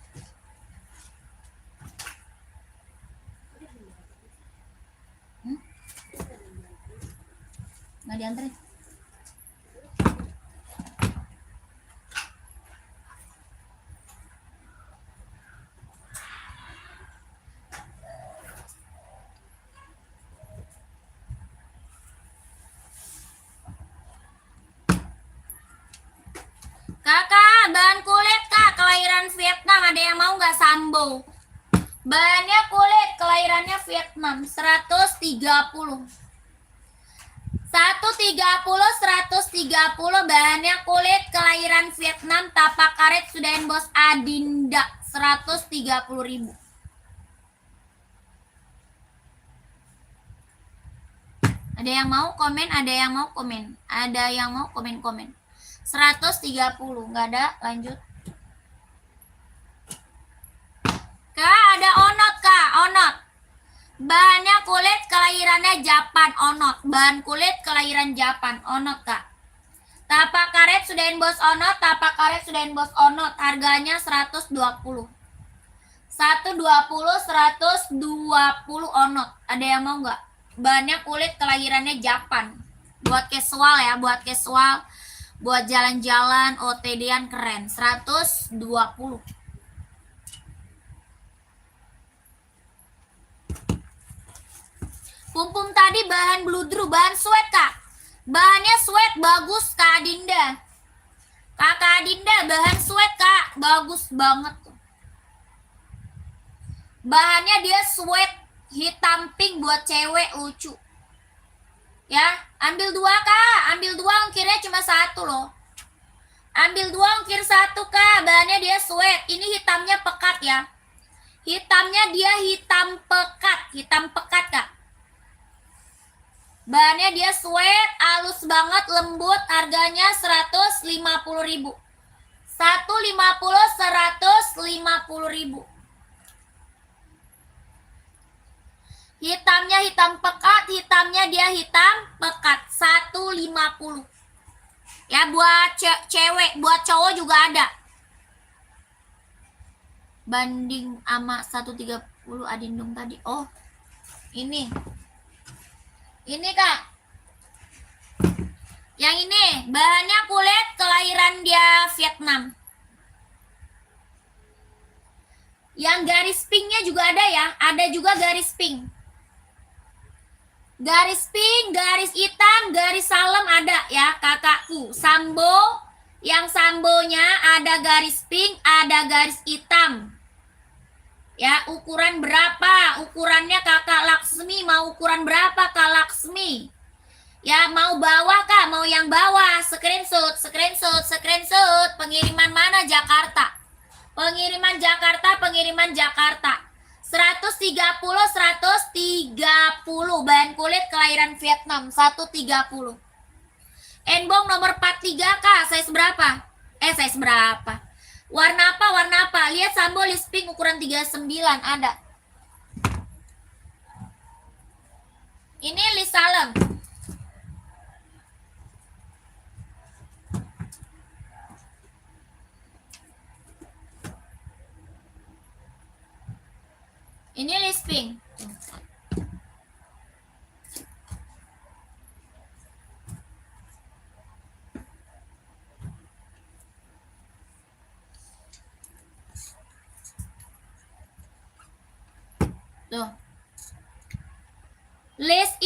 Nggak dianterin. Kakak, bahan kulit kak, kelahiran Vietnam. Ada yang mau nggak Sambo? Bahannya kulit, kelahirannya Vietnam. 130. 130 bahannya kulit, kelahiran Vietnam, tapak karet sudah emboss Adinda 130.000. Ada yang mau komen? Ada yang mau komen? Ada yang mau komen? 130, nggak ada. Lanjut. Kak, ada onot kak, onot. Bahannya kulit, kelahirannya Japan, onot. Bahan kulit, kelahiran Japan, onot kak. Tapak karet sudah emboss onot, tapak karet sudah emboss onot. Harganya 120. 120 onot. Ada yang mau nggak? Bahannya kulit, kelahirannya Japan. Buat casual ya, buat casual, buat jalan-jalan, OTD-an keren. 120. Pumpum tadi bahan bludru, bahan sweat kak. Bahannya sweat bagus kak Adinda. Kakak Adinda bahan sweat kak. bagus banget tuh. Bahannya dia sweat hitam pink buat cewek, lucu. Ya, ambil 2 Kak, ambil 2 ongkirnya cuma 1 loh. Ambil 2 ongkir 1 Kak, bahannya dia sweat. Ini hitamnya pekat ya. Hitamnya dia hitam pekat Kak. Bahannya dia sweat, halus banget, lembut, harganya 150.000. 150.000. Hitamnya hitam pekat, hitamnya dia hitam pekat, 150. Ya, buat cewek, buat cowok juga ada. Banding sama 130 Adindung tadi. Oh, ini Kak. Yang ini, bahannya kulit, kelahiran dia Vietnam. Yang garis pinknya juga ada ya, ada juga garis pink. Garis pink, garis hitam, garis salem ada ya kakakku. Sambo, yang sambonya ada garis pink, ada garis hitam. Ya, ukuran berapa? Ukurannya Kakak Laksmi, mau ukuran berapa Kak Laksmi? Ya, mau bawah Kak, mau yang bawah. Screenshot. Pengiriman mana? Jakarta. Pengiriman Jakarta. 130, bahan kulit kelahiran Vietnam, 130. Enbong nomor 43 Kak, size berapa? Size berapa? Warna apa? Lihat Sambo list pink ukuran 39 ada. Ini list salem. Ini list pink. Tuh. List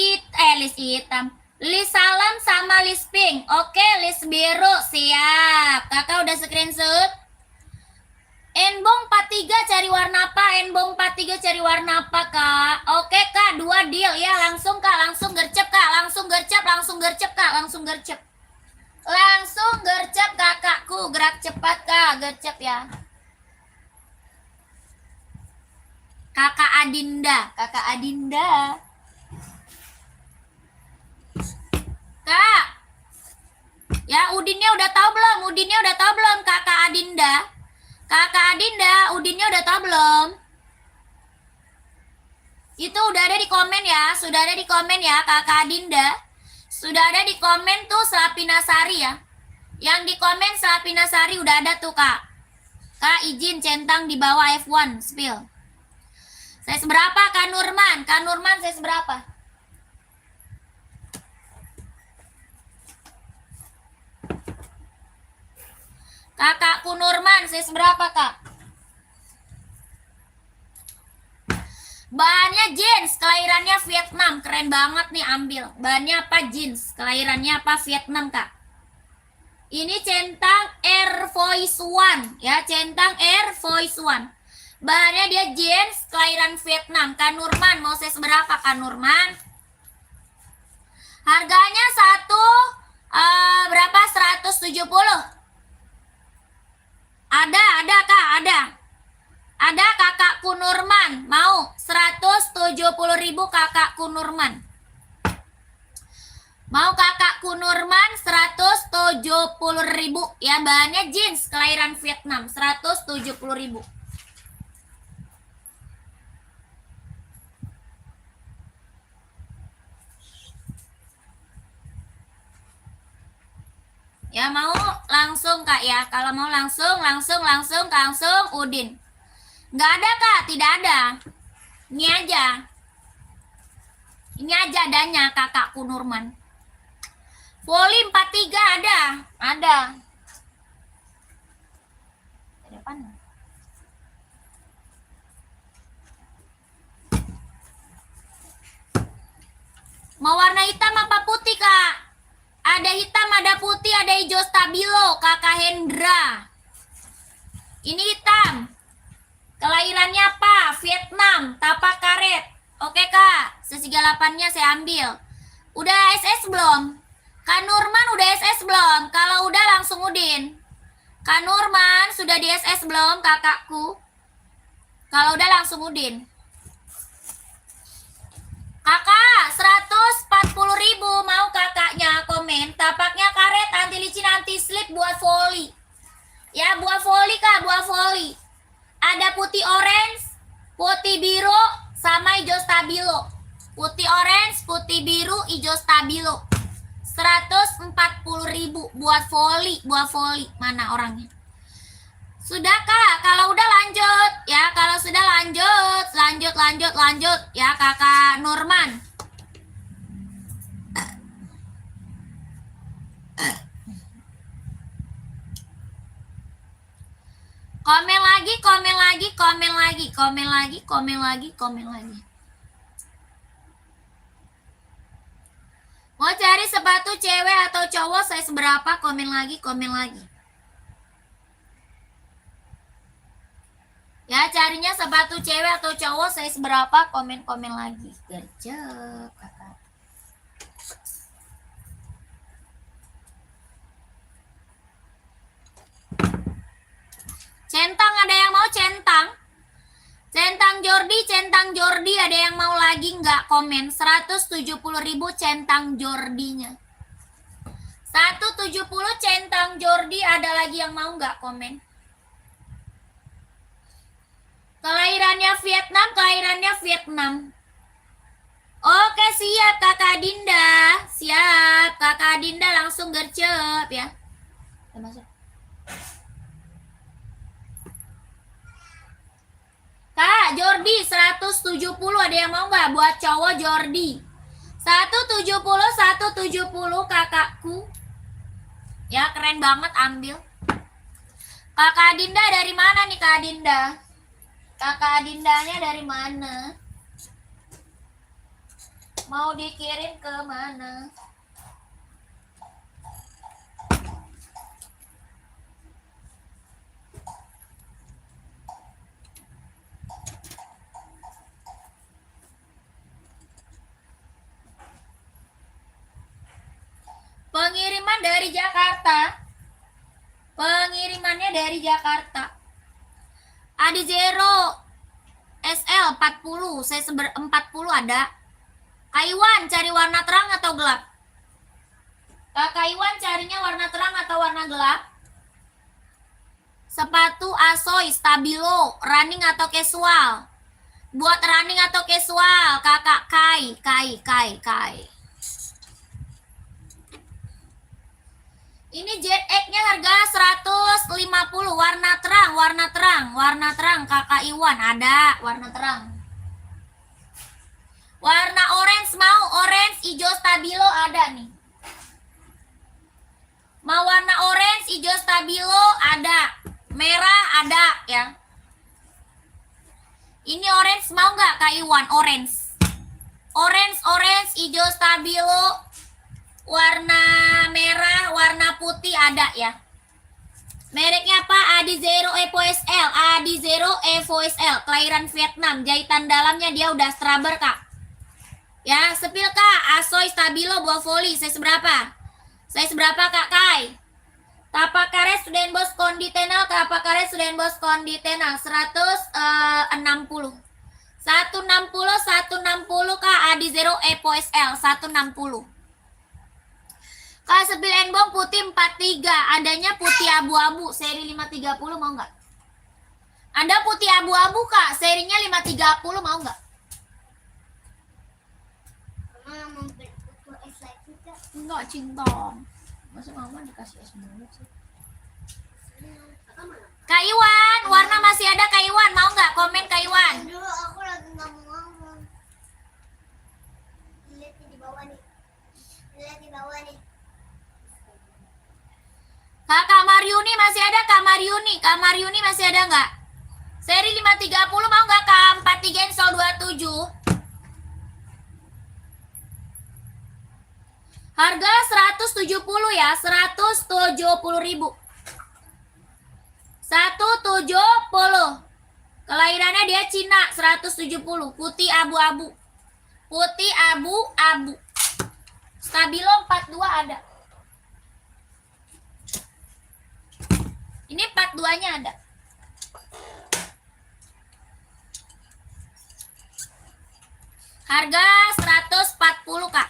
hitam. List salem sama list pink. Oke, list biru siap. Kakak udah screenshot. Enbong 43 cari warna apa? Enbong 43 cari warna apa, Kak? Oke, Kak, 2 deal ya. Langsung, Kak. Langsung gercep, Kak. Langsung gercep, Kak. Langsung gercep. Langsung gercep, kakakku. Gerak cepat, Kak. Gercep ya. Kakak Adinda. Kak. Ya, Udinnya udah tahu belum? Kakak Adinda. Udinnya udah tahu belum? Itu udah ada di komen ya, Kakak Adinda. Sudah ada di komen tuh Selapina Sari ya. Yang di komen Selapina Sari udah ada tuh, Kak. Kak izin centang di bawah F1 spill. Saya seberapa Kak Nurman? Saya seberapa? Kakakku Nurman, saya seberapa, Kak? Bahannya jeans, kelahirannya Vietnam. Keren banget nih, ambil. Bahannya apa? Jeans, kelahirannya apa? Vietnam, Kak. Ini centang Air Voice One, ya, centang Air Voice One. Bahannya dia jeans, kelahiran Vietnam. Kak Nurman, mau saya seberapa, Kak Nurman? Harganya berapa? 170. Ada Kak, ada. Ada kakakku Nurman, mau 170.000 kakakku Nurman. Mau kakakku Nurman 170.000 ya, bahannya jeans kelahiran Vietnam, 170.000. Ya mau langsung Kak ya. Kalau mau langsung Udin. Nggak ada Kak, tidak ada. Ini aja adanya kakakku Nurman. Voli 43 ada. Di depan. Mau warna hitam apa putih Kak? Ada hitam, ada putih, ada hijau stabilo, Kakak Hendra. Ini hitam. Kelahirannya apa? Vietnam, tapak karet. Oke kak, se38-nya saya ambil. Udah SS belum? Kak Nurman udah SS belum? Kalau udah langsung Udin. Kak Nurman sudah di SS belum kakakku? Kalau udah langsung Udin. Kakak 140.000 mau kakaknya komen. Tapaknya karet, anti licin, anti slip buat volley. Ya buat volley kak, buat volley. Ada putih orange, putih biru, sama hijau stabilo. Putih orange, putih biru, hijau stabilo. 140.000 buat volley, Mana orangnya? Sudah kak, kalau udah lanjut ya. Kalau sudah lanjut ya kakak Nurman. Komen lagi. Mau cari sepatu cewek atau cowok size berapa? Komen lagi. Ya, carinya sepatu cewek atau cowok size berapa? Komen lagi. Gercep, kakak. Centang, ada yang mau centang? Centang Jordi, ada yang mau lagi nggak? Komen. 170.000 centang Jordinya. 170 centang Jordi, ada lagi yang mau nggak? Komen. Kelahirannya Vietnam. Oke, siap kakak Dinda. Langsung gercep ya. Masuk. Kak, Jordi 170, ada yang mau nggak buat cowok Jordi? 170 kakakku. Ya, keren banget, ambil. Kakak Dinda dari mana nih Kak Dinda? Kakak Dindanya dari mana? Mau dikirim ke mana? Pengiriman dari Jakarta. Pengirimannya dari Jakarta. Adi Zero SL 40, saya 40 ada. Kaiwan cari warna terang atau gelap? Kak Kaiwan carinya warna terang atau warna gelap? Sepatu Asoy Stabilo, running atau casual? Buat running atau casual, kakak Kai. Ini Jet X-nya harga 150, warna terang, kakak Iwan ada warna terang. Warna orange mau, orange, hijau stabilo ada nih. Mau warna orange, hijau stabilo ada, merah ada ya. Ini orange mau nggak Kak Iwan? Orange, hijau stabilo, warna merah, warna putih ada ya. Mereknya apa? Adi Zero Evo SL. Adi Zero Evo SL. Kelahiran Vietnam. Jahitan dalamnya dia udah straber kak. Ya, sepil kak. Asoy Stabilo buah volley. Size berapa? Size berapa kak Kai? Tapak karet Student Boss Konditenal. 160. 160 kak. Adi Zero Evo SL. 160. Kak sepil enbong putih 43, adanya putih abu-abu, seri 530 mau nggak? Ada putih abu-abu kak, serinya 530 mau nggak? Enggak cinta. Masa mama dikasih es mulu sih? Kak Iwan, warna masih ada Kak Iwan, mau nggak? Komen Kak Iwan. Dulu aku lagi nggak mau ngomong. Lihat di bawah nih. Kak Mariuni masih ada Kak Mariuni masih ada nggak? Seri 530 mau nggak Kak? 43 Insol 27. Harga 170 ya, 170.000. 170.000 dia Cina 170, putih abu-abu. Putih abu-abu. Stabilo 42 ada. Ini 42-nya ada. Harga 140, Kak.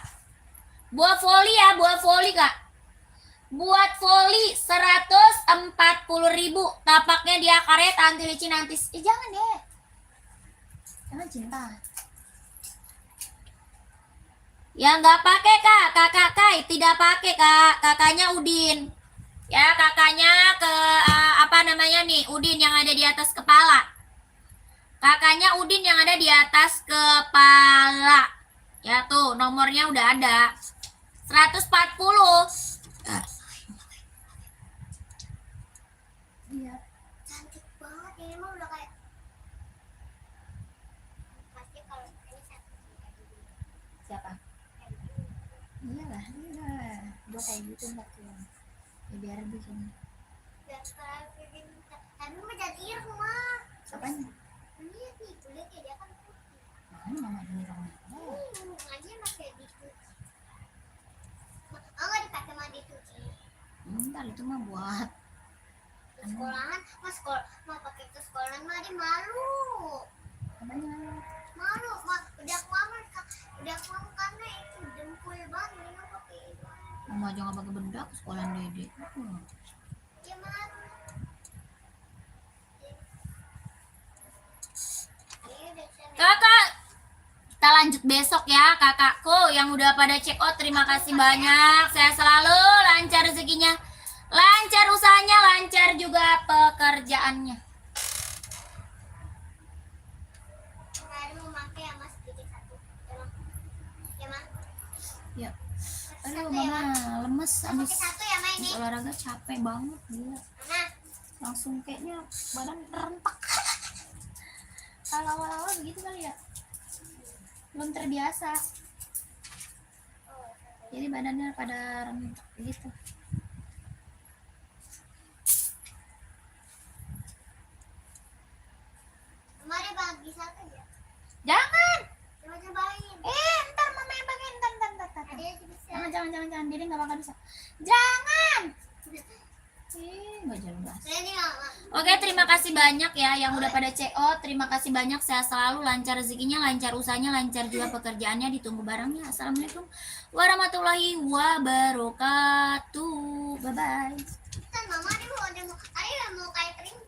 Buah voli ya, buah voli, Kak. Buat voli 140.000. Tapaknya dia karet anti licin antis. Jangan deh. Jangan cinta. Ya nggak pakai, Kak. Kakak Kai tidak pakai, Kak. Kakaknya Udin. Ya, kakaknya ke apa namanya nih? Udin yang ada di atas kepala. Kakaknya Udin yang ada di atas kepala. Ya tuh, nomornya udah ada. 140. Iya. Cantik banget ini mah udah kayak. Pasti kalau ini satu. Siapa? Iyalah, iyalah. Gue kayak gitu mbak tuh. Ya biar bikin. Biar sekarang bikin. Tapi mah jadi rumah. Apanya? Ini nih kulitnya dia kan putih. Mana mama ini orang? Aja pakai dicuci. Oh nggak dipakai mah dicuci. Bentar itu mah buat Sekolahan, mau pakai ke sekolahan mah dia malu. apanya? Malu, udah mama karena itu dempul banget ini mah pakai itu. Mama aja nggak pakai bedak ke sekolah Dede. Dia malu. Ini udah sana. Kakak, kita lanjut besok ya kakakku yang udah pada check out. Terima kasih banyak. Saya selalu lancar rezekinya, lancar usahanya, lancar juga pekerjaannya. Tadi mau pakai ya mas sedikit satu. Ya mas. Ya. Satu Aduh ya mama mas. lemes Mau abis pakai satu ya mas ini. olahraga, capek banget gila. Mana? Langsung kayaknya badan rentak. Kalau awal-awal begitu kali ya, belum terbiasa, jadi badannya pada rentak gitu. Mari bagi satu ya. Jangan, Coba-cobain. ntar mama yang pakai, ntar. Ada yang bisa. Jangan, Dede nggak bakal bisa. Jangan. Nggak jelas. Saya ini mama. Oke, terima kasih banyak ya yang udah pada check out. Terima kasih banyak, saya selalu lancar rezekinya, lancar usahanya, lancar juga pekerjaannya. Ditunggu barangnya. Assalamualaikum warahmatullahi wabarakatuh. Bye bye. Kan mama dia mau kayak kering